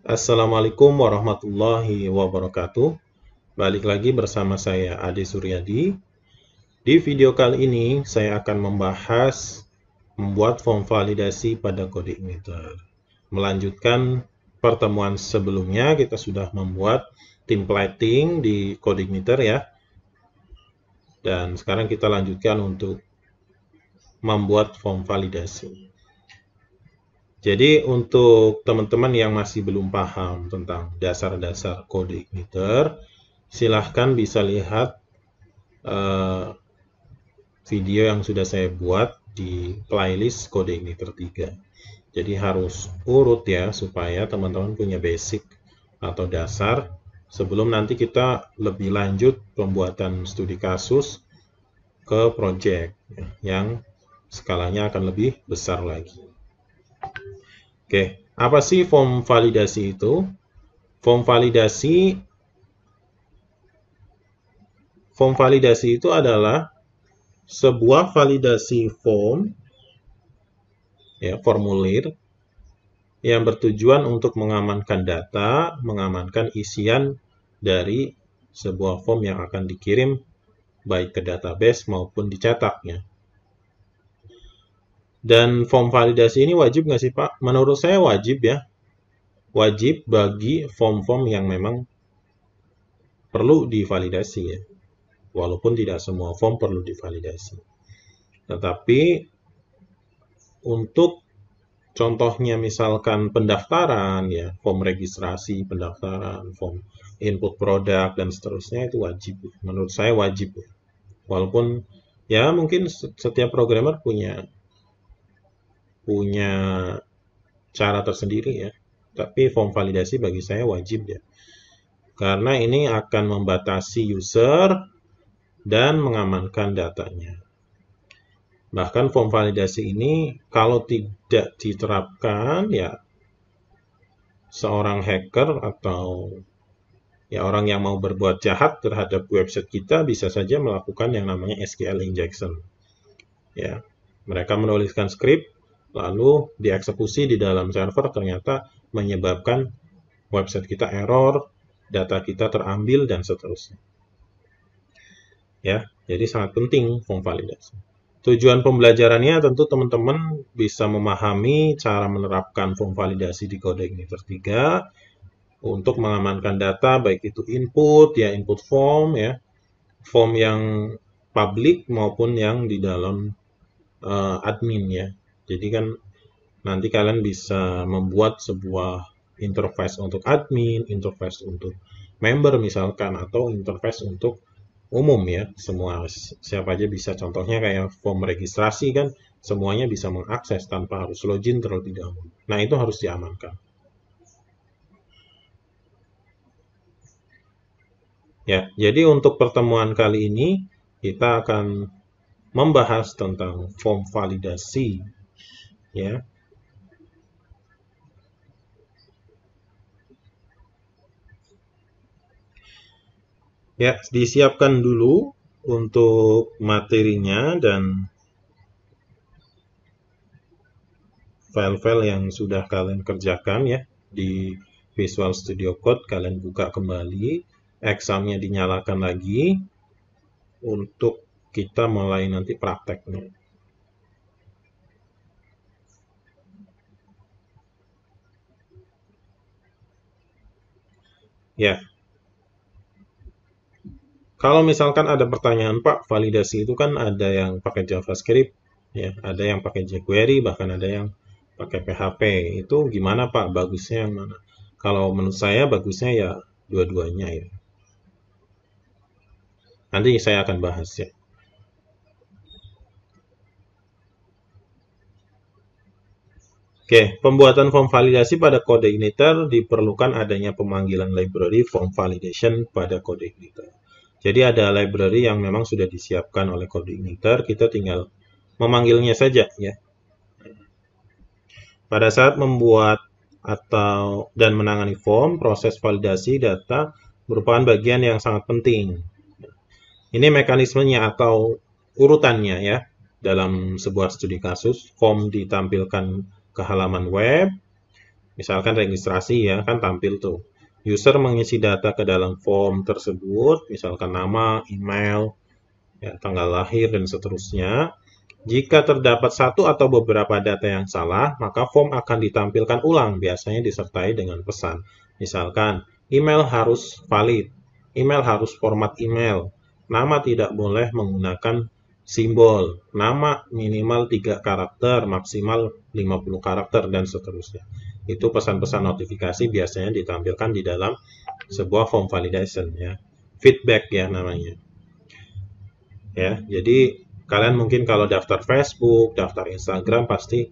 Assalamualaikum warahmatullahi wabarakatuh. Balik lagi bersama saya Ade Suryadi. Di video kali ini saya akan membahas membuat form validasi pada CodeIgniter. Melanjutkan pertemuan sebelumnya, kita sudah membuat templating di CodeIgniter ya. Dan sekarang kita lanjutkan untuk membuat form validasi. Jadi untuk teman-teman yang masih belum paham tentang dasar-dasar CodeIgniter, silahkan bisa lihat video yang sudah saya buat di playlist CodeIgniter 3. Jadi harus urut ya, supaya teman-teman punya basic atau dasar sebelum nanti kita lebih lanjut pembuatan studi kasus ke project yang skalanya akan lebih besar lagi. Oke, apa sih form validasi itu? Form validasi itu adalah sebuah validasi form, ya, formulir yang bertujuan untuk mengamankan data, mengamankan isian dari sebuah form yang akan dikirim baik ke database maupun dicetaknya. Dan form validasi ini wajib nggak sih Pak? Menurut saya wajib ya. Wajib bagi form-form yang memang perlu divalidasi ya. Walaupun tidak semua form perlu divalidasi. Tetapi untuk contohnya misalkan pendaftaran ya, form registrasi, pendaftaran, form input produk dan seterusnya itu wajib. Menurut saya wajib. Walaupun ya mungkin setiap programmer punya cara tersendiri ya. Tapi form validasi bagi saya wajib ya. Karena ini akan membatasi user dan mengamankan datanya. Bahkan form validasi ini kalau tidak diterapkan ya seorang hacker atau ya orang yang mau berbuat jahat terhadap website kita bisa saja melakukan yang namanya SQL injection. Ya, mereka menuliskan skrip lalu dieksekusi di dalam server, ternyata menyebabkan website kita error, data kita terambil dan seterusnya. Ya, jadi sangat penting form validasi. Tujuan pembelajarannya tentu teman-teman bisa memahami cara menerapkan form validasi di CodeIgniter 3 untuk mengamankan data, baik itu input ya, input form ya, form yang public maupun yang di dalam admin ya. Jadi kan nanti kalian bisa membuat sebuah interface untuk admin, interface untuk member misalkan, atau interface untuk umum ya, semua siapa aja bisa. Contohnya kayak form registrasi kan semuanya bisa mengakses tanpa harus login terlebih dahulu. Nah, itu harus diamankan. Ya, jadi untuk pertemuan kali ini kita akan membahas tentang form validasi ya. Ya, disiapkan dulu untuk materinya dan file-file yang sudah kalian kerjakan ya di Visual Studio Code. Kalian buka kembali, examnya dinyalakan lagi untuk kita mulai nanti prakteknya. Ya, kalau misalkan ada pertanyaan Pak, validasi itu kan ada yang pakai JavaScript, ya, ada yang pakai jQuery, bahkan ada yang pakai PHP. Itu gimana Pak? Bagusnya yang mana? Kalau menurut saya bagusnya ya dua-duanya ya. Nanti saya akan bahas ya. Oke, pembuatan form validasi pada CodeIgniter diperlukan adanya pemanggilan library form validation pada CodeIgniter. Jadi ada library yang memang sudah disiapkan oleh CodeIgniter, kita tinggal memanggilnya saja ya. Pada saat membuat atau dan menangani form, proses validasi data merupakan bagian yang sangat penting. Ini mekanismenya atau urutannya ya. Dalam sebuah studi kasus, form ditampilkan ke halaman web, Misalkan registrasi ya, kan tampil tuh. User mengisi data ke dalam form tersebut, misalkan nama, email, ya, tanggal lahir, dan seterusnya. Jika terdapat satu atau beberapa data yang salah, maka form akan ditampilkan ulang, biasanya disertai dengan pesan. Misalkan, email harus valid, email harus format email, nama tidak boleh menggunakan simbol, nama minimal 3 karakter, maksimal 50 karakter, dan seterusnya. Itu pesan-pesan notifikasi biasanya ditampilkan di dalam sebuah form validation ya. Feedback ya namanya. Ya, jadi kalian mungkin kalau daftar Facebook, daftar Instagram pasti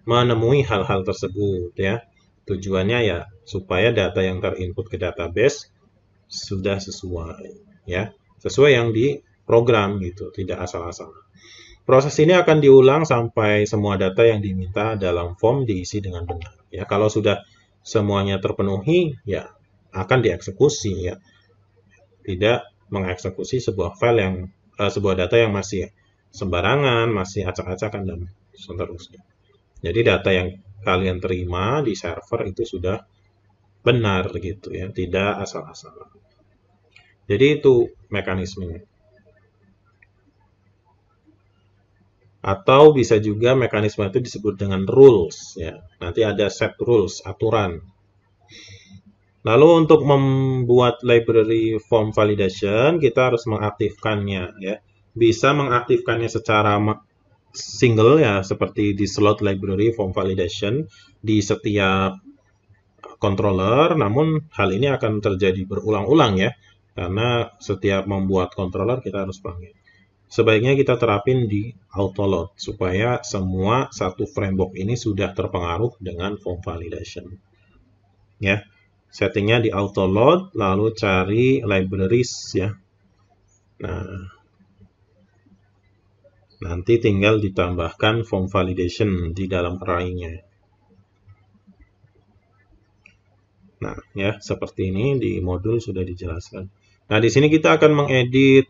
menemui hal-hal tersebut ya. Tujuannya ya supaya data yang terinput ke database sudah sesuai ya. Sesuai yang diprogram gitu, tidak asal-asalan. Proses ini akan diulang sampai semua data yang diminta dalam form diisi dengan benar ya. Kalau sudah semuanya terpenuhi ya akan dieksekusi ya. Tidak mengeksekusi sebuah file yang sebuah data yang masih sembarangan, masih acak-acakan dan seterusnya. Jadi data yang kalian terima di server itu sudah benar gitu ya, tidak asal-asalan. Jadi itu mekanismenya. Atau bisa juga mekanisme itu disebut dengan rules ya. Nanti ada set rules, aturan. Lalu untuk membuat library form validation, kita harus mengaktifkannya ya. Bisa mengaktifkannya secara single ya, seperti di slot library form validation di setiap controller, namun hal ini akan terjadi berulang-ulang ya, karena setiap membuat controller kita harus panggil. Sebaiknya kita terapin di autoload supaya semua satu framework ini sudah terpengaruh dengan form validation. Ya, settingnya di autoload, lalu cari libraries ya. Nah, nanti tinggal ditambahkan form validation di dalam array-nya. Nah, ya seperti ini di modul sudah dijelaskan. Nah, di sini kita akan mengedit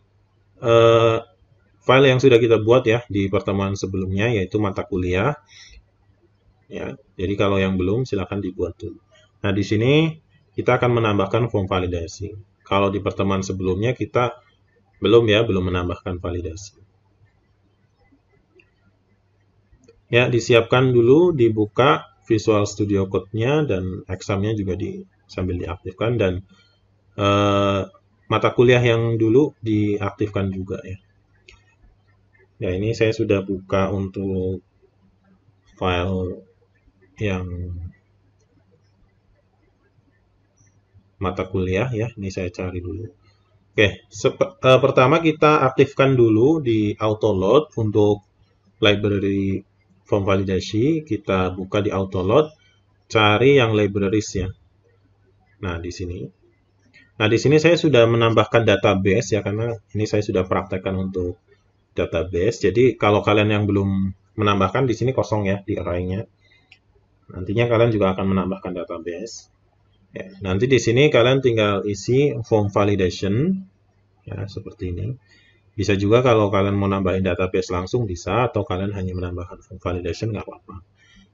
file yang sudah kita buat ya di pertemuan sebelumnya, yaitu mata kuliah. Ya, jadi kalau yang belum silakan dibuat dulu. Nah, di sini kita akan menambahkan form validasi. Kalau di pertemuan sebelumnya kita belum menambahkan validasi. Ya, disiapkan dulu, dibuka Visual Studio Code-nya dan exam-nya juga sambil diaktifkan, dan mata kuliah yang dulu diaktifkan juga ya. Ya, ini saya sudah buka untuk file yang mata kuliah ya. Ini saya cari dulu. Oke, pertama kita aktifkan dulu di autoload untuk library form validasi. Kita buka di autoload, cari yang libraries ya. Nah, di sini. Nah, di sini saya sudah menambahkan database ya, karena ini saya sudah praktekkan untuk database. Jadi kalau kalian yang belum menambahkan, di sini kosong ya di array-nya. Nantinya kalian juga akan menambahkan database. Ya, nanti di sini kalian tinggal isi form validation ya, seperti ini. Bisa juga kalau kalian mau nambahin database langsung bisa, atau kalian hanya menambahkan form validation nggak apa-apa.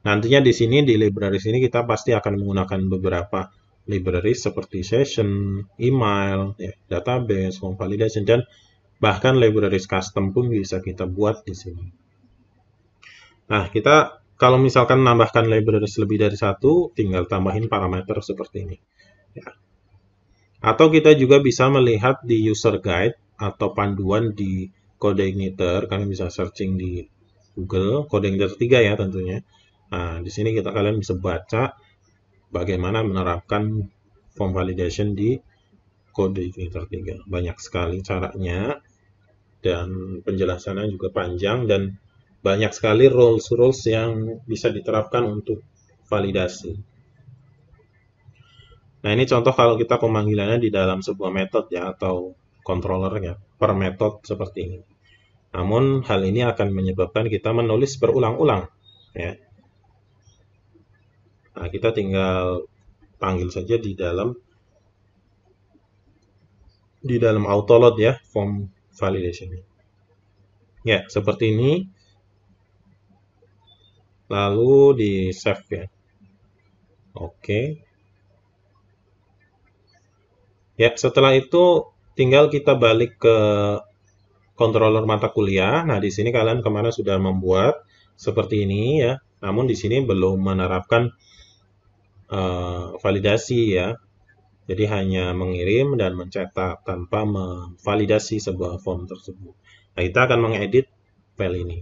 Nantinya di sini di libraries ini kita pasti akan menggunakan beberapa libraries seperti session, email, ya, database, form validation, dan bahkan libraries custom pun bisa kita buat di sini. Nah, kita kalau misalkan menambahkan libraries lebih dari satu, tinggal tambahin parameter seperti ini. Ya. Atau kita juga bisa melihat di user guide atau panduan di CodeIgniter. Kalian bisa searching di Google, CodeIgniter 3 ya tentunya. Nah, di sini kalian bisa baca bagaimana menerapkan form validation di CodeIgniter 3. Banyak sekali caranya, dan penjelasannya juga panjang, dan banyak sekali rules-rules yang bisa diterapkan untuk validasi. Nah, ini contoh kalau kita pemanggilannya di dalam sebuah metode ya, atau controllernya per metode seperti ini. Namun, hal ini akan menyebabkan kita menulis berulang-ulang ya. Nah, kita tinggal panggil saja di dalam autoload ya, form validation. Ya, seperti ini. Lalu di save ya. Oke. Ya, setelah itu tinggal kita balik ke controller mata kuliah. Nah, di sini kalian kemarin sudah membuat seperti ini ya. Namun di sini belum menerapkan validasi ya. Jadi hanya mengirim dan mencetak tanpa memvalidasi sebuah form tersebut. Nah, kita akan mengedit file ini.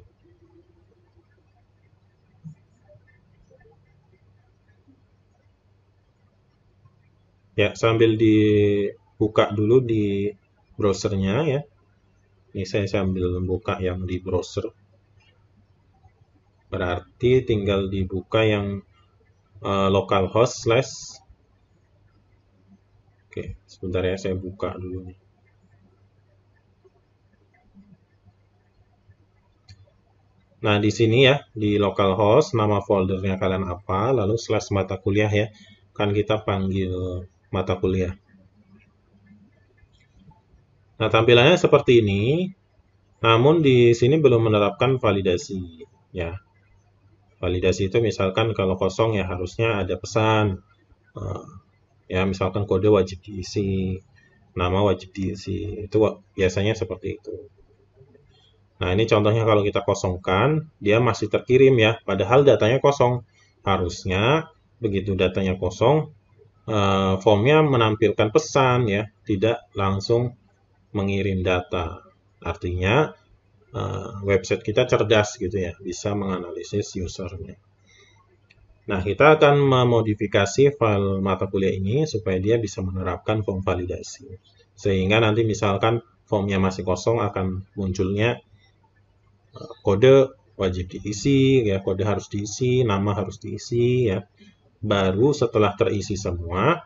Ya, sambil dibuka dulu di browsernya ya. Ini saya sambil buka yang di browser. Berarti tinggal dibuka yang localhost slash. Oke, sebentar ya, saya buka dulu nih. Nah, di sini ya, di localhost, nama foldernya kalian apa, lalu slash mata kuliah ya. Kan kita panggil mata kuliah. Nah, tampilannya seperti ini, namun di sini belum menerapkan validasi ya. Validasi itu misalkan kalau kosong ya harusnya ada pesan. Eh, Ya, misalkan kode wajib diisi, nama wajib diisi. Itu biasanya seperti itu. Nah, ini contohnya kalau kita kosongkan, dia masih terkirim ya, padahal datanya kosong. Harusnya begitu datanya kosong, formnya menampilkan pesan ya, tidak langsung mengirim data. Artinya website kita cerdas gitu ya, bisa menganalisis usernya. Nah, kita akan memodifikasi file mata kuliah ini supaya dia bisa menerapkan form validasi. Sehingga nanti misalkan formnya masih kosong akan munculnya kode wajib diisi, ya kode harus diisi, nama harus diisi, ya. Baru setelah terisi semua,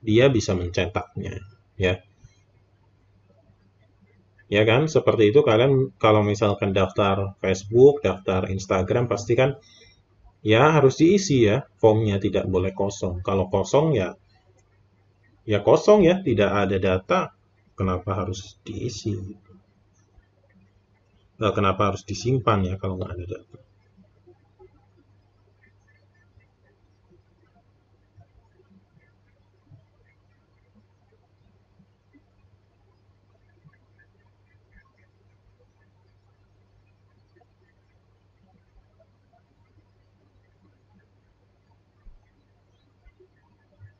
dia bisa mencetaknya, ya. Ya kan, seperti itu kalian kalau misalkan daftar Facebook, daftar Instagram, pasti kan ya harus diisi ya, formnya tidak boleh kosong. Kalau kosong ya kosong ya, tidak ada data, kenapa harus diisi? Kenapa harus disimpan ya kalau nggak ada data?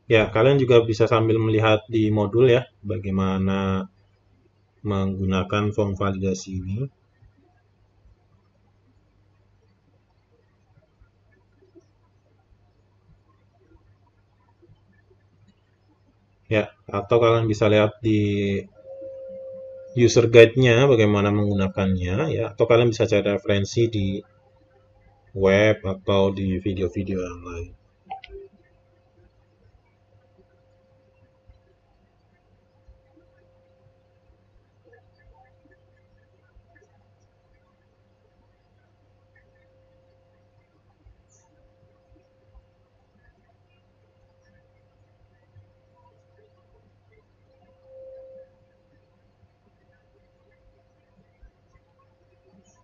Ya, kalian juga bisa sambil melihat di modul ya, bagaimana menggunakan form validasi ini. Ya, atau kalian bisa lihat di user guide-nya bagaimana menggunakannya ya, atau kalian bisa cari referensi di web atau di video-video yang lain.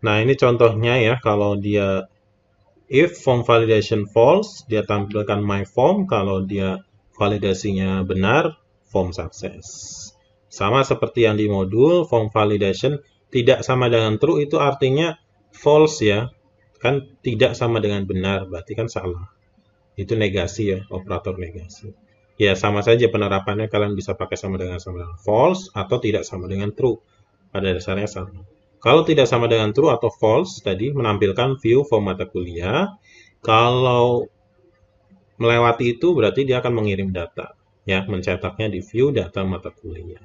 Nah, ini contohnya ya, kalau dia if form validation false, dia tampilkan my form, kalau dia validasinya benar, form success. Sama seperti yang di modul, form validation tidak sama dengan true itu artinya false ya. Kan tidak sama dengan benar, berarti kan salah. Itu negasi ya, operator negasi. Ya, sama saja penerapannya kalian bisa pakai sama dengan false atau tidak sama dengan true. Pada dasarnya sama. Kalau tidak sama dengan true atau false, tadi menampilkan view form mata kuliah. Kalau melewati itu berarti dia akan mengirim data. Ya, mencetaknya di view data mata kuliah.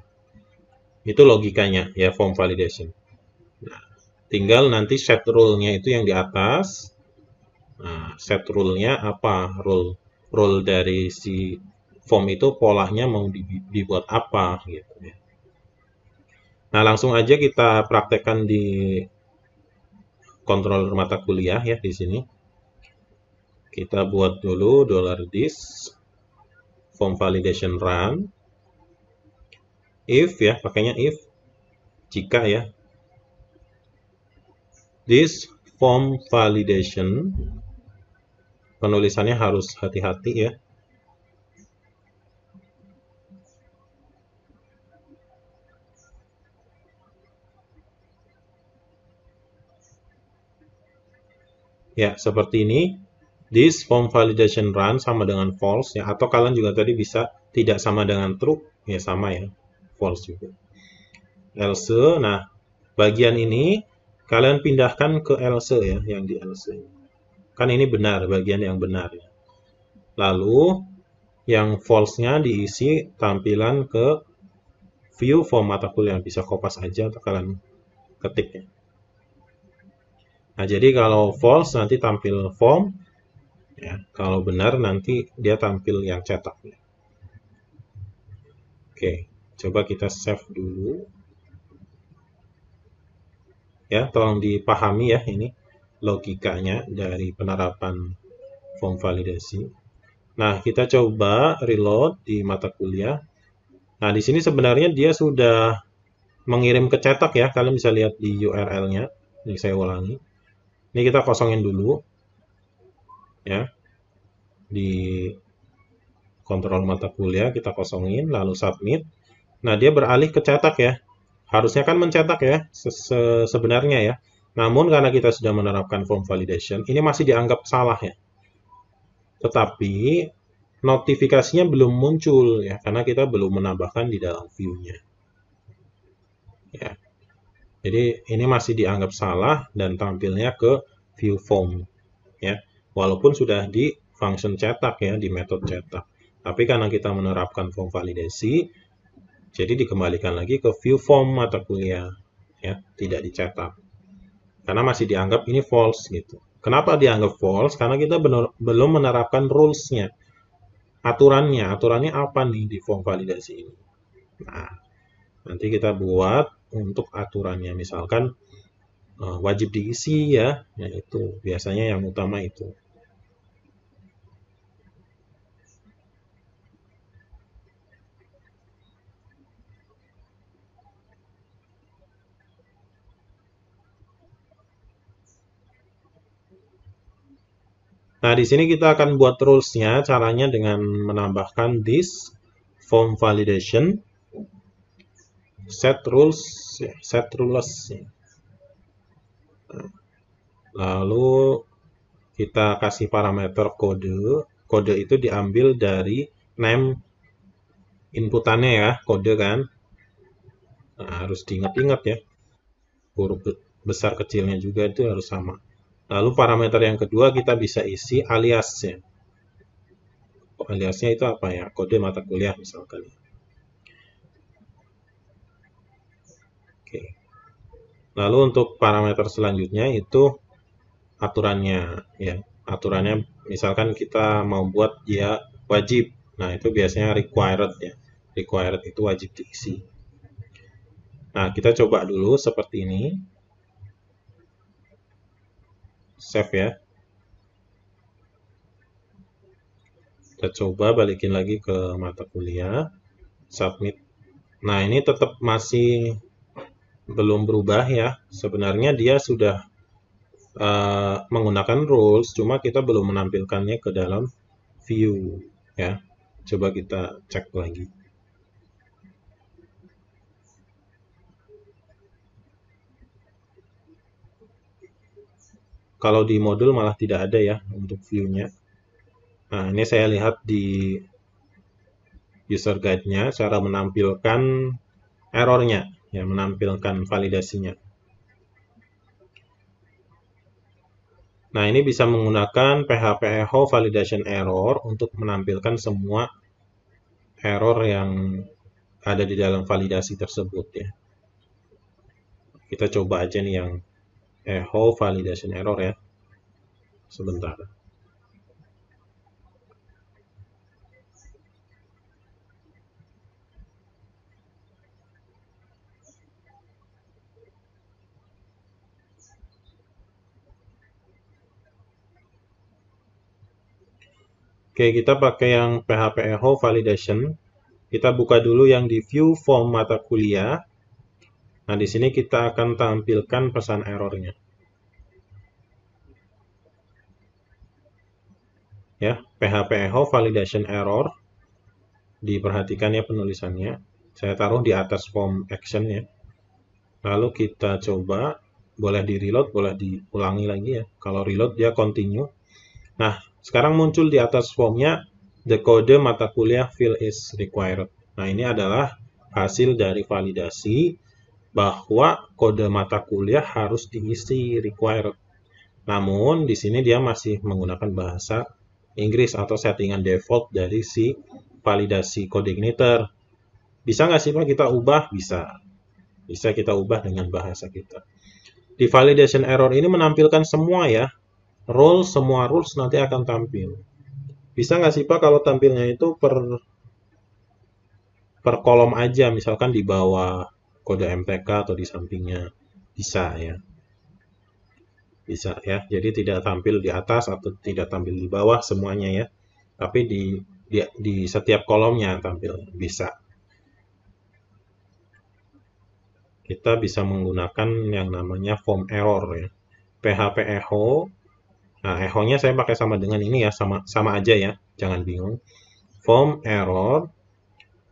Itu logikanya ya form validation. Nah, tinggal nanti set rule-nya itu yang di atas. Nah, set rule-nya apa? Rule dari si form itu polanya mau dibuat apa gitu ya. Nah, langsung aja kita praktekkan di controller mata kuliah ya di sini. Kita buat dulu $this form validation run. If ya, pakainya if jika ya. This form validation penulisannya harus hati-hati ya. Ya, seperti ini. This form validation run sama dengan false ya, atau kalian juga tadi bisa tidak sama dengan true ya, sama ya, false juga. Else, nah bagian ini kalian pindahkan ke else ya, yang di else. Kan ini benar, bagian yang benar ya. Lalu yang false-nya diisi tampilan ke view form mata kuliah, bisa kopas aja atau kalian ketik ya. Nah, jadi kalau false nanti tampil form ya, kalau benar nanti dia tampil yang cetak. Oke, coba kita save dulu. Ya, tolong dipahami ya ini logikanya dari penerapan form validasi. Nah, kita coba reload di mata kuliah. Nah, di sini sebenarnya dia sudah mengirim ke cetak ya. Kalian bisa lihat di URL-nya. Ini saya ulangi. Ini kita kosongin dulu. Ya. Di kontrol mata kuliah kita kosongin, lalu submit. Nah, dia beralih ke cetak ya. Harusnya kan mencetak ya, sebenarnya ya. Namun karena kita sudah menerapkan form validation, ini masih dianggap salah ya. Tetapi notifikasinya belum muncul ya, karena kita belum menambahkan di dalam view-nya. Ya. Jadi ini masih dianggap salah dan tampilnya ke view form ya. Walaupun sudah di function cetak ya, di metode cetak. Tapi karena kita menerapkan form validasi, jadi dikembalikan lagi ke view form mata kuliah ya, tidak dicetak. Karena masih dianggap ini false gitu. Kenapa dianggap false? Karena kita belum menerapkan rules-nya. Aturannya apa nih di form validasi ini? Nah, nanti kita buat untuk aturannya, misalkan wajib diisi ya, itu biasanya yang utama itu. Nah, di sini kita akan buat rules-nya, caranya dengan menambahkan this form validation set rules. Lalu kita kasih parameter kode. Kode itu diambil dari name inputannya ya, kode kan. Nah, harus diingat-ingat ya. Huruf besar kecilnya juga itu harus sama. Lalu parameter yang kedua kita bisa isi aliasnya. Aliasnya itu apa ya? Kode mata kuliah misalkan. Oke. Lalu untuk parameter selanjutnya itu aturannya ya. Aturannya misalkan kita mau buat dia wajib. Nah, itu biasanya required ya. Required itu wajib diisi. Nah, kita coba dulu seperti ini. Save ya. Kita coba balikin lagi ke mata kuliah. Submit. Nah, ini tetap masih belum berubah ya. Sebenarnya dia sudah menggunakan rules, cuma kita belum menampilkannya ke dalam view ya. Coba kita cek lagi. Kalau di modul malah tidak ada ya untuk view-nya. Nah, ini saya lihat di user guide-nya cara menampilkan error-nya, ya, menampilkan validasinya. Nah, ini bisa menggunakan PHP Echo Validation Error untuk menampilkan semua error yang ada di dalam validasi tersebut ya. Kita coba aja nih yang Echo Validation Error ya. Sebentar. Oke, kita pakai yang PHP Echo Validation. Kita buka dulu yang di view form mata kuliah. Nah, di sini kita akan tampilkan pesan errornya. Ya, PHP echo validation error. Diperhatikan ya penulisannya. Saya taruh di atas form action ya. Lalu kita coba, boleh di reload, boleh diulangi lagi ya. Kalau reload dia continue. Nah, sekarang muncul di atas formnya, the kode mata kuliah field is required. Nah, ini adalah hasil dari validasi bahwa kode mata kuliah harus diisi required. Namun, di sini dia masih menggunakan bahasa Inggris atau settingan default dari si validasi code igniter. Bisa nggak sih Pak kita ubah? Bisa. Bisa kita ubah dengan bahasa kita. Di validation error ini menampilkan semua ya. Semua rules nanti akan tampil. Bisa nggak sih Pak kalau tampilnya itu per kolom aja, misalkan di bawah kode MTK atau di sampingnya. Bisa ya. Bisa ya. Jadi tidak tampil di atas atau tidak tampil di bawah semuanya ya. Tapi di setiap kolomnya tampil. Bisa. Kita bisa menggunakan yang namanya form error ya. PHP echo. Nah, echo-nya saya pakai sama dengan ini ya, sama aja ya. Jangan bingung. Form error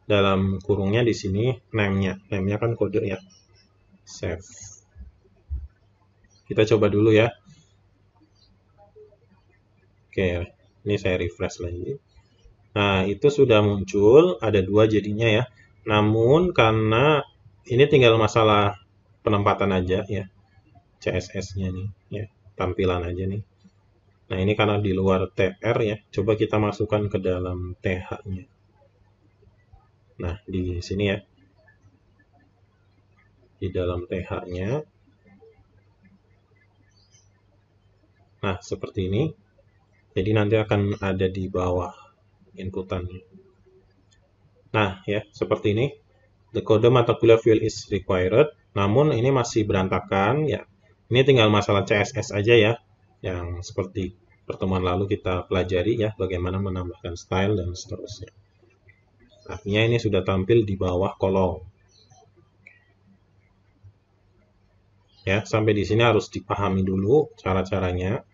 dalam kurungnya di sini name-nya. Name-nya kan kode ya. Save. Kita coba dulu ya. Oke, ini saya refresh lagi. Nah, itu sudah muncul, ada 2 jadinya ya. Namun karena ini tinggal masalah penempatan aja ya. CSS-nya nih ya, tampilan aja nih. Nah, ini karena di luar TR ya. Coba kita masukkan ke dalam TH-nya. Nah, di sini ya. Di dalam TH-nya. Nah, seperti ini. Jadi nanti akan ada di bawah inputannya. Nah, ya, seperti ini. The kode mata kuliah field is required. Namun ini masih berantakan ya. Ini tinggal masalah CSS aja ya. Yang seperti pertemuan lalu kita pelajari ya, bagaimana menambahkan style dan seterusnya. Artinya ini sudah tampil di bawah kolom. Ya, sampai di sini harus dipahami dulu cara-caranya.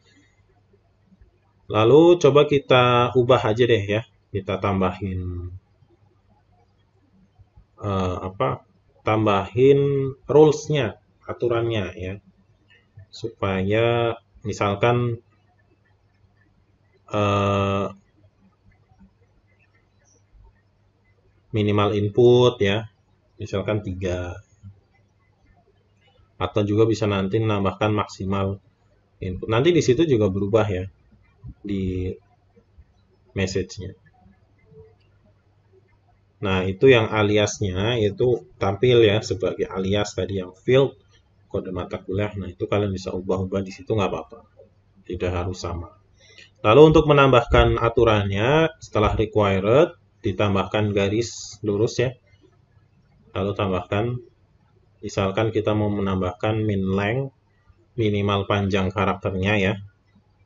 Lalu coba kita ubah aja deh ya. Kita tambahin tambahin rules-nya, aturannya ya. Supaya misalkan minimal input ya. Misalkan 3. Atau juga bisa nanti menambahkan maksimal input. Nanti di situ juga berubah ya di message-nya. Nah, itu yang aliasnya itu tampil ya sebagai alias tadi yang field kode mata kuliah. Nah, itu kalian bisa ubah-ubah di situ nggak apa-apa. Tidak harus sama. Lalu untuk menambahkan aturannya setelah required ditambahkan garis lurus ya. Lalu tambahkan misalkan kita mau menambahkan min length minimal panjang karakternya ya.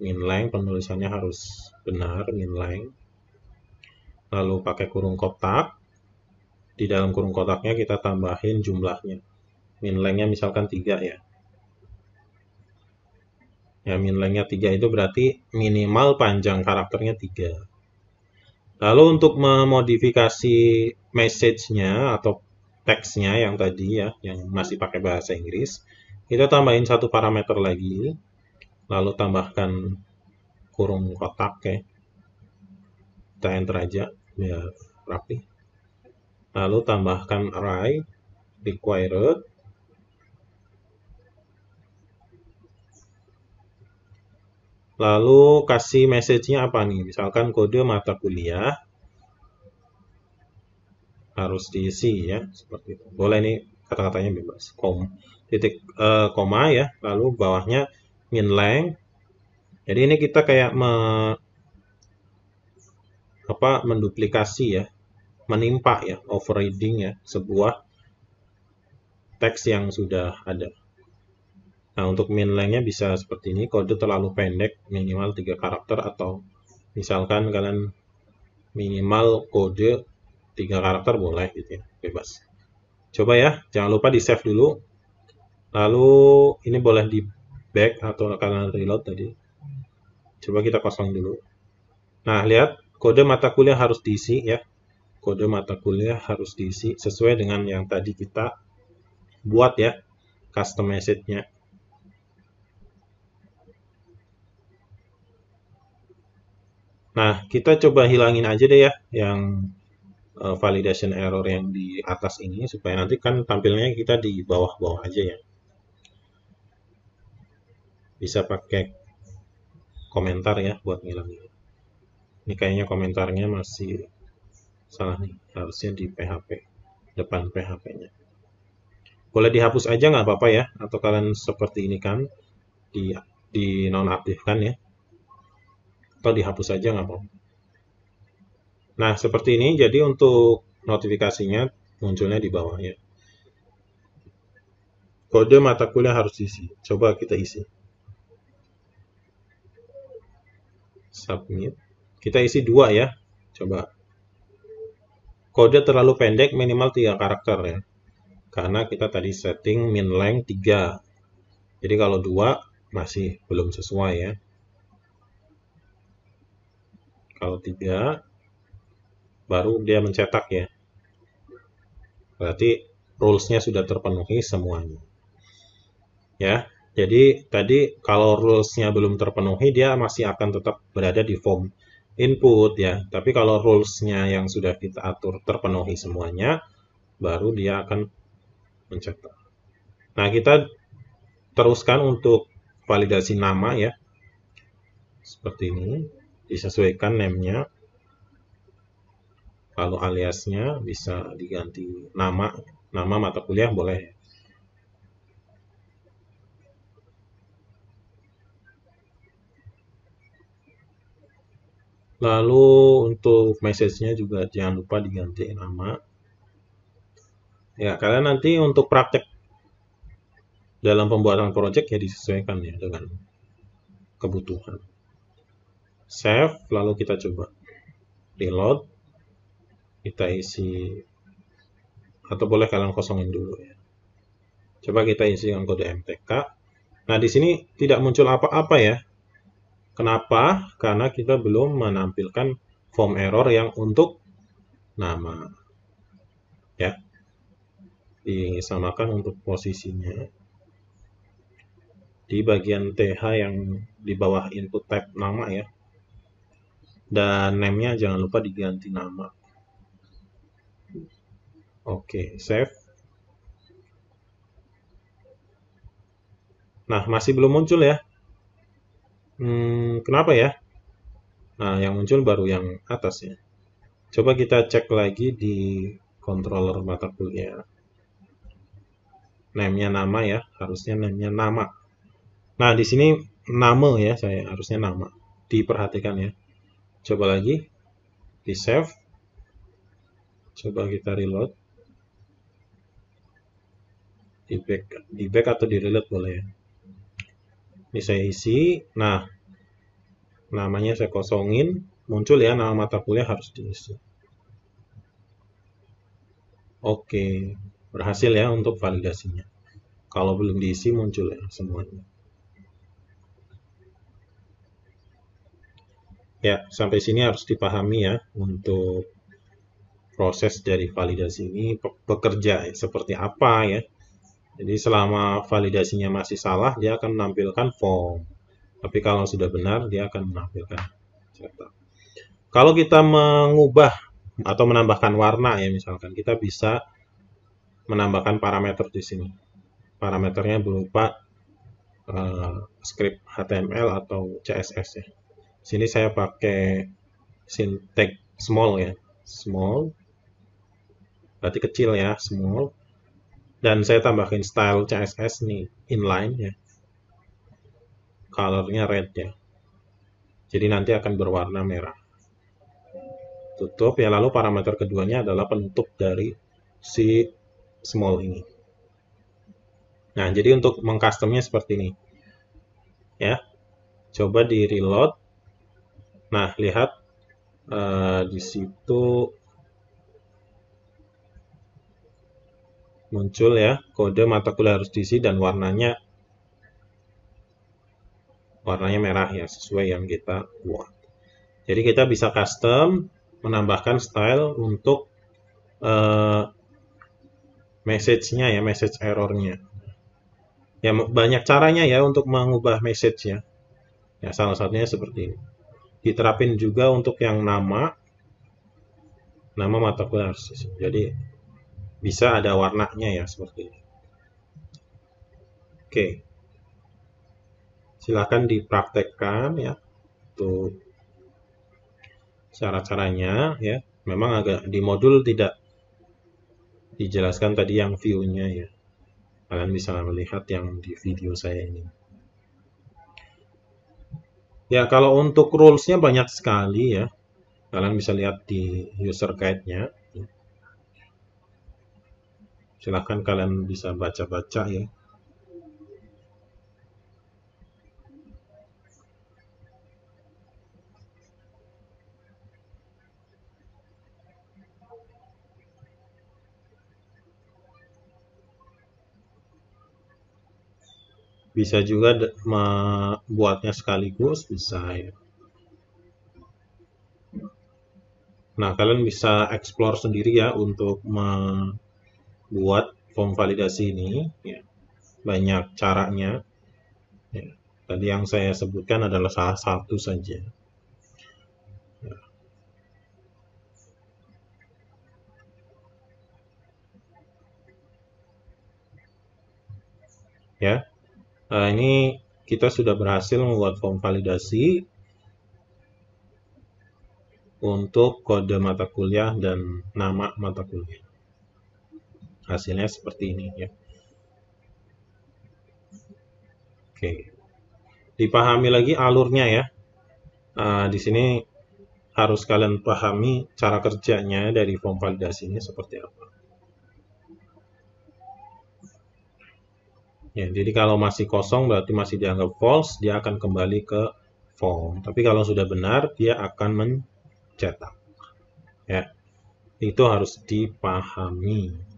Min length penulisannya harus benar min length. Lalu pakai kurung kotak. Di dalam kurung kotaknya kita tambahin jumlahnya. Min length-nya misalkan 3 ya. Ya, min length-nya 3 itu berarti minimal panjang karakternya 3. Lalu untuk memodifikasi message-nya atau teksnya yang tadi ya, yang masih pakai bahasa Inggris, kita tambahin satu parameter lagi. Lalu tambahkan kurung kotak ya. Kita enter aja biar rapi. Lalu tambahkan array required. Lalu kasih message-nya apa nih? Misalkan kode mata kuliah harus diisi ya, seperti itu. Boleh nih kata-katanya bebas. Koma ya, lalu bawahnya min length. Jadi ini kita kayak menduplikasi ya, menimpa ya, overriding ya, sebuah teks yang sudah ada. Nah, untuk min length-nya bisa seperti ini, kode terlalu pendek, minimal 3 karakter, atau misalkan kalian minimal kode 3 karakter boleh gitu ya, bebas. Coba ya, jangan lupa di save dulu. Lalu ini boleh di back atau kalian reload tadi. Coba kita kosong dulu. Nah, lihat kode mata kuliah harus diisi ya. Kode mata kuliah harus diisi sesuai dengan yang tadi kita buat ya, custom message-nya. Nah, kita coba hilangin aja deh ya yang validation error yang di atas ini, supaya nanti kan tampilnya kita di bawah-bawah aja ya. Bisa pakai komentar ya buat ngilangin. Ini kayaknya komentarnya masih salah nih, harusnya di PHP, depan PHP-nya. Boleh dihapus aja nggak apa-apa ya, atau kalian seperti ini kan, di nonaktifkan ya, atau dihapus aja nggak apa-apa. Nah, seperti ini, jadi untuk notifikasinya munculnya di bawah ya. Kode mata kuliah harus diisi. Coba kita isi. Submit. Kita isi 2 ya. Coba. Kode terlalu pendek, minimal 3 karakter ya. Karena kita tadi setting min length 3. Jadi kalau 2 masih belum sesuai ya. Kalau 3 baru dia mencetak ya. Berarti rules-nya sudah terpenuhi semuanya. Ya. Jadi tadi kalau rules-nya belum terpenuhi, dia masih akan tetap berada di form input ya. Tapi kalau rules-nya yang sudah kita atur terpenuhi semuanya, baru dia akan mencetak. Nah, kita teruskan untuk validasi nama ya. Seperti ini. Disesuaikan name-nya. Lalu aliasnya bisa diganti nama mata kuliah boleh. Lalu untuk message-nya juga jangan lupa diganti nama. Ya, kalian nanti untuk praktek dalam pembuatan project ya disesuaikan ya dengan kebutuhan. Save, lalu kita coba reload. Kita isi, atau boleh kalian kosongin dulu ya. Coba kita isi dengan kode MTK. Nah, di sini tidak muncul apa-apa ya. Kenapa? Karena kita belum menampilkan form error yang untuk nama. Ya. Disamakan untuk posisinya. Di bagian TH yang di bawah input type nama ya. Dan name-nya jangan lupa diganti nama. Oke, save. Nah, masih belum muncul ya. Kenapa ya? Nah, yang muncul baru yang atas ya. Coba kita cek lagi di controller mata kuliah. Name-nya nama ya, harusnya name-nya nama. Nah, di sini nama ya, saya harusnya nama. Diperhatikan ya. Coba lagi, di save. Coba kita reload. Di back atau di reload boleh ya. Ini saya isi. Nah, namanya saya kosongin. Muncul ya, nama mata kuliah harus diisi. Oke, berhasil ya untuk validasinya. Kalau belum diisi muncul ya semuanya. Ya, sampai sini harus dipahami ya untuk proses dari validasi ini bekerja seperti apa ya. Jadi selama validasinya masih salah, dia akan menampilkan form. Tapi kalau sudah benar, dia akan menampilkan cetak. Kalau kita mengubah atau menambahkan warna ya, misalkan kita bisa menambahkan parameter di sini. Parameternya berupa script HTML atau CSS ya. Sini saya pakai syntax small ya, small, berarti kecil ya, small. Dan saya tambahin style CSS nih, inline ya. Colornya red ya. Jadi nanti akan berwarna merah. Tutup ya, lalu parameter keduanya adalah penutup dari si small ini. Nah, jadi untuk mengcustomnya seperti ini. Ya. Coba di reload. Nah, lihat di situ muncul ya, kode mata kuliah harus diisi dan warnanya merah ya, sesuai yang kita buat. Jadi kita bisa custom menambahkan style untuk message-nya ya, message error-nya. Ya banyak caranya ya untuk mengubah message ya. Ya salah satunya seperti ini. Diterapin juga untuk yang nama mata kuliah. Jadi bisa ada warnanya ya seperti ini. Oke. Silakan dipraktekkan ya untuk cara-caranya ya. Memang agak di modul tidak dijelaskan tadi yang view-nya ya. Kalian bisa melihat yang di video saya ini. Ya, kalau untuk rules-nya banyak sekali ya. Kalian bisa lihat di user guide-nya. Silahkan kalian bisa baca-baca ya. Bisa juga membuatnya sekaligus, bisa ya. Nah, kalian bisa explore sendiri ya untuk membuat form validasi ini. Ya. Banyak caranya. Ya. Tadi yang saya sebutkan adalah salah satu saja. Ya, ini kita sudah berhasil membuat form validasi untuk kode mata kuliah dan nama mata kuliah. Hasilnya seperti ini ya. Oke, dipahami lagi alurnya ya. Di sini harus kalian pahami cara kerjanya dari form validasi ini seperti apa. Ya, jadi kalau masih kosong berarti masih dianggap false, dia akan kembali ke form. Tapi kalau sudah benar, dia akan mencetak. Ya, itu harus dipahami.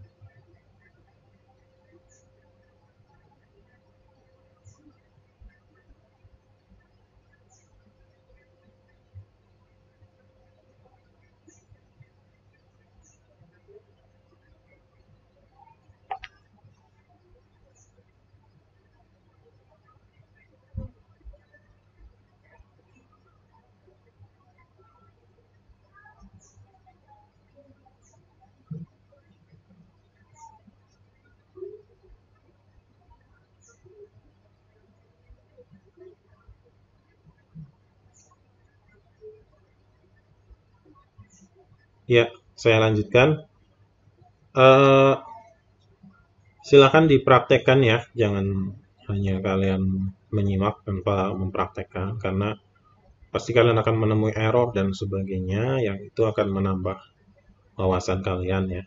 Ya, saya lanjutkan. Silakan dipraktekkan ya, jangan hanya kalian menyimak tanpa mempraktekkan, karena pasti kalian akan menemui error dan sebagainya yang itu akan menambah wawasan kalian ya.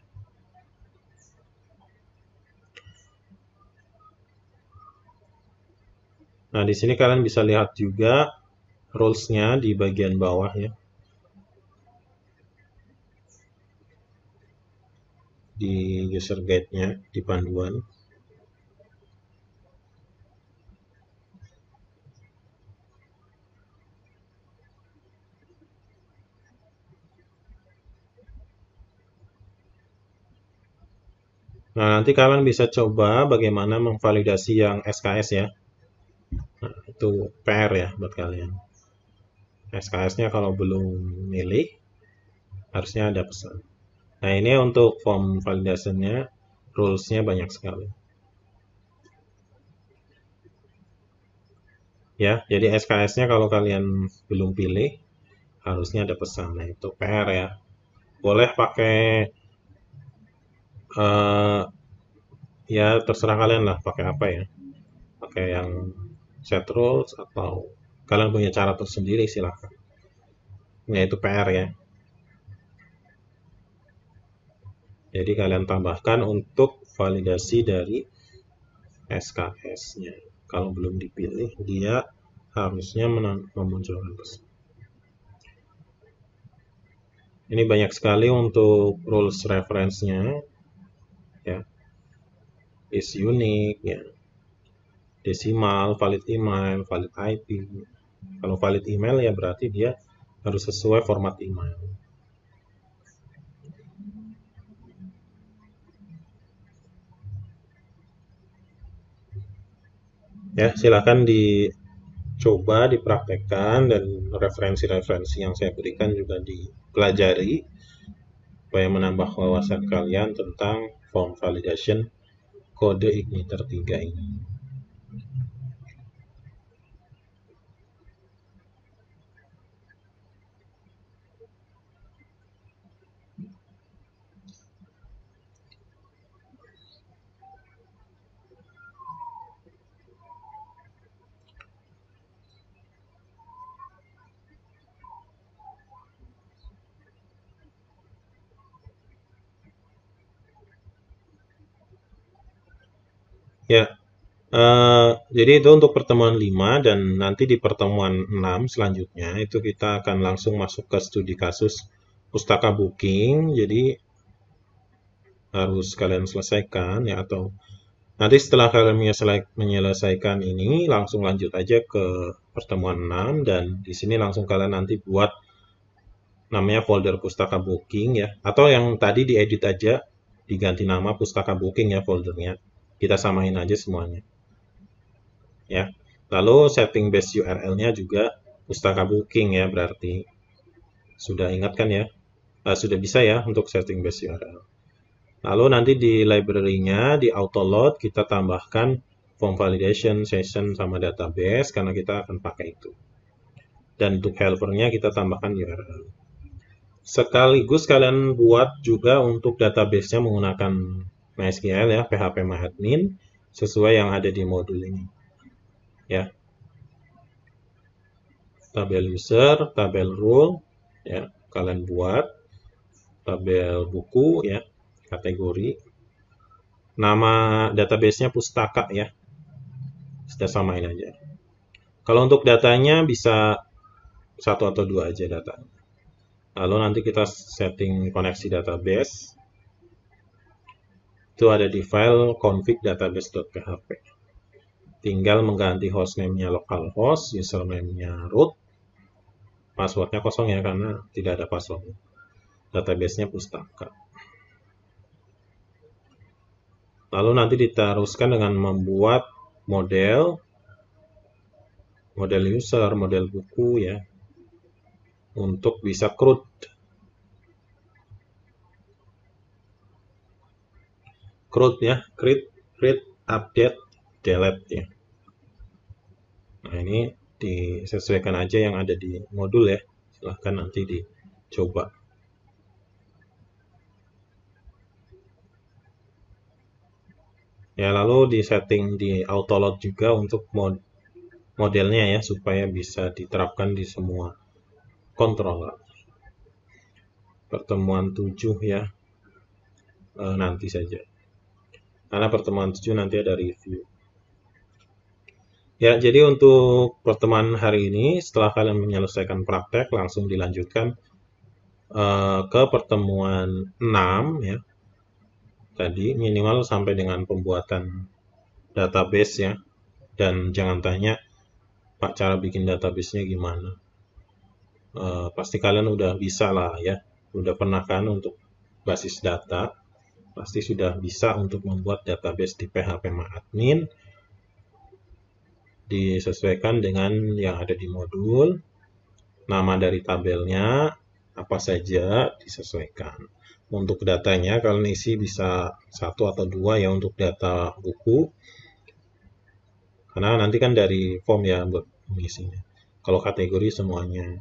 Nah, di sini kalian bisa lihat juga rules-nya di bagian bawah ya. Di user guide-nya, di panduan. Nah, nanti kalian bisa coba bagaimana memvalidasi yang SKS ya. Nah, itu PR ya buat kalian. SKS-nya kalau belum milih, harusnya ada pesan. Nah, ini untuk form validasinya, rules-nya banyak sekali. Ya, jadi SKS-nya kalau kalian belum pilih, harusnya ada pesan. Nah, itu PR ya. Boleh pakai, ya terserah kalian lah pakai apa ya. Pakai yang set rules atau kalian punya cara tersendiri silahkan. Nah, itu PR ya. Jadi kalian tambahkan untuk validasi dari SKS-nya. Kalau belum dipilih, dia harusnya memunculkan pesan. Ini banyak sekali untuk rules reference-nya, ya, is unique, ya, desimal, valid email, valid IP. Kalau valid email ya berarti dia harus sesuai format email. Ya, silakan dicoba, dipraktekkan, dan referensi-referensi yang saya berikan juga dipelajari supaya menambah wawasan kalian tentang form validation kode Igniter 3 ini. Ya, jadi itu untuk pertemuan 5, dan nanti di pertemuan 6 selanjutnya itu kita akan langsung masuk ke studi kasus pustaka booking. Jadi harus kalian selesaikan ya, atau nanti setelah kalian menyelesaikan ini langsung lanjut aja ke pertemuan 6, dan di sini langsung kalian nanti buat namanya folder pustaka booking ya, atau yang tadi diedit aja diganti nama pustaka booking ya foldernya. Kita samain aja semuanya. Ya. Lalu setting base URL-nya juga pustaka booking ya, berarti sudah ingat kan ya? Sudah bisa ya untuk setting base URL. Lalu nanti di library-nya di autoload kita tambahkan form validation, session, sama database karena kita akan pakai itu. Dan untuk helper-nya kita tambahkan URL. Sekaligus kalian buat juga untuk database-nya menggunakan MySQL ya, php-myadmin sesuai yang ada di modul ini. Ya. Tabel user, tabel role ya, kalian buat tabel buku ya, kategori. Nama database-nya pustaka ya. Sudah samain aja. Kalau untuk datanya bisa 1 atau 2 aja data. Lalu nanti kita setting koneksi database. Itu ada di file config database.php. Tinggal mengganti hostname-nya localhost, username-nya root, passwordnya kosong ya karena tidak ada password. Database-nya pustaka. Lalu nanti diteruskan dengan membuat model user, model buku ya, untuk bisa CRUD. CRUD ya, create, update, delete ya. Nah ini disesuaikan aja yang ada di modul ya, silahkan nanti dicoba. Ya, lalu di setting di autoload juga untuk modelnya ya, supaya bisa diterapkan di semua controller. Pertemuan 7 ya, nanti saja. Karena pertemuan 7 nanti ada review. Ya, jadi untuk pertemuan hari ini, setelah kalian menyelesaikan praktek, langsung dilanjutkan ke pertemuan 6 ya. Tadi minimal sampai dengan pembuatan database ya. Dan jangan tanya, Pak, cara bikin database-nya gimana? Pasti kalian udah bisa lah ya. Udah pernah kan untuk basis data. Pasti sudah bisa untuk membuat database di php-myadmin. Disesuaikan dengan yang ada di modul. Nama dari tabelnya, apa saja disesuaikan. Untuk datanya kalian isi bisa 1 atau 2 ya untuk data buku. Karena nanti kan dari form ya buat mengisinya. Kalau kategori semuanya.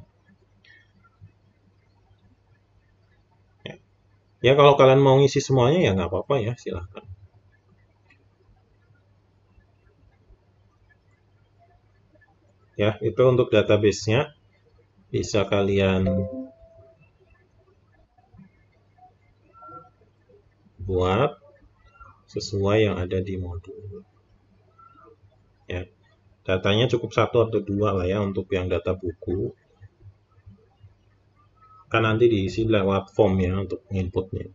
Ya kalau kalian mau ngisi semuanya ya nggak apa-apa ya, silahkan. Ya, itu untuk database-nya bisa kalian buat sesuai yang ada di modul. Ya, datanya cukup 1 atau 2 lah ya untuk yang data buku. Kan nanti diisi lewat form ya untuk inputnya.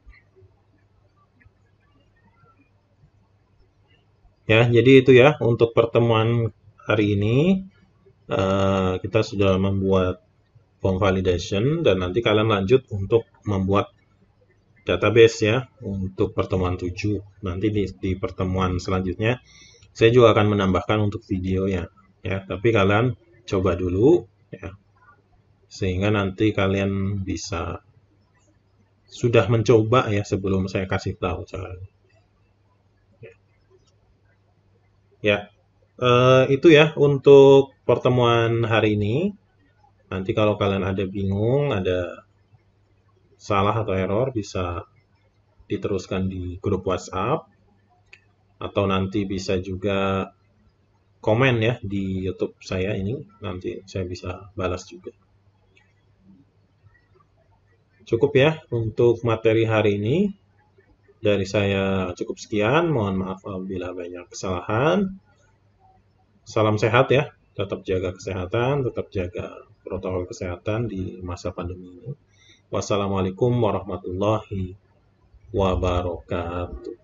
Ya, jadi itu ya untuk pertemuan hari ini kita sudah membuat form validation, dan nanti kalian lanjut untuk membuat database ya untuk pertemuan 7. Nanti di pertemuan selanjutnya saya juga akan menambahkan untuk videonya ya, tapi kalian coba dulu ya, sehingga nanti kalian bisa sudah mencoba ya sebelum saya kasih tahu caranya. Ya, itu ya untuk pertemuan hari ini. Nanti kalau kalian ada bingung, ada salah atau error, bisa diteruskan di grup WhatsApp, atau nanti bisa juga komen ya di YouTube saya ini, nanti saya bisa balas juga. Cukup ya untuk materi hari ini. Dari saya cukup sekian, mohon maaf apabila banyak kesalahan. Salam sehat ya, tetap jaga kesehatan, tetap jaga protokol kesehatan di masa pandemi ini. Wassalamualaikum warahmatullahi wabarakatuh.